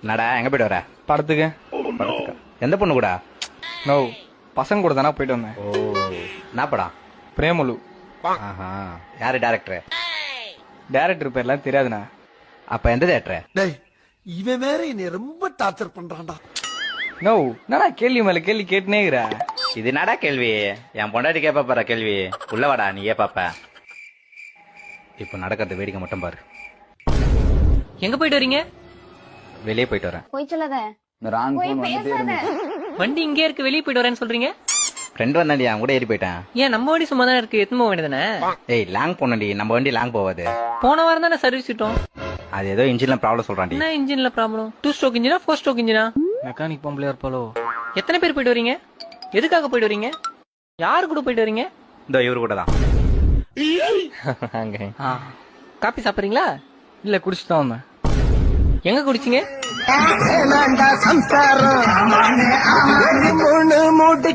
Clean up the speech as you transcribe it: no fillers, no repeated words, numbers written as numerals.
என்னடா எங்க போயிட்டு வர? படத்துக்கு. படத்துக்கா? எந்த பொண்ணு கூட? நோ, பசங்க கூட தானே போயிட்டு வந்தேன். ஓ, என்ன படம்? பிரேமலு. ஆஹா, யாரு டைரக்டர்? டைரக்டர் பேர்லாம் தெரியாதுண்ணா. அப்ப எந்த தியேட்டர்? டேய் இவன் வேற என்னை ரொம்ப டார்ச்சர் பண்றான்டா. நோ, என்னடா கேள்வி மேல கேள்வி கேட்டுனேங்கிற. இது என்னடா கேள்வி? என் பொண்டாட்டி கேப்பா பாரு கேள்வி. உள்ள வாடா, நீ பாப்ப. இப்ப நடக்கிறது வேடிக்கை மட்டும் பாரு. எங்க போயிட்டு வரீங்க? வெளியே போயிட்டு வரேன். போய் சொல்லாத. போய் பேசாத. வண்டி இங்கே இருக்கு, வெளியே போயிட்டு வரேன்னு சொல்றீங்க. ஃப்ரெண்ட் வந்தாண்டி, அவன் கூட ஏறி போயிட்டேன். ஏன் நம்ம வண்டி சும்மா தான் இருக்கு, எத்தனை போக வேண்டியதானே? ஏய், லாங் போனடி, நம்ம வண்டி லாங் போவாது. போன வாரம் தானே சர்வீஸ் விட்டோம். அது ஏதோ இன்ஜின்ல ப்ராப்ளம் சொல்றான்டி. என்ன இன்ஜின்ல ப்ராப்ளம்? 2 ஸ்ட்ரோக் இன்ஜினா 4 ஸ்ட்ரோக் இன்ஜினா? மெக்கானிக் பொம்பளையா இருப்பாளோ? எத்தனை பேர் போயிட்டு வரீங்க? எதுக்காக போயிட்டு வரீங்க? யாரு கூட போயிட்டு வரீங்க? இதோ இவரு கூட தான். அங்க காப்பி சாப்பிடுறீங்களா? இல்ல, குடிச்சுட்டு தான் வந்தேன். எங்க குடிச்சீங்க? சம்சாரம் மூணு மூட்டு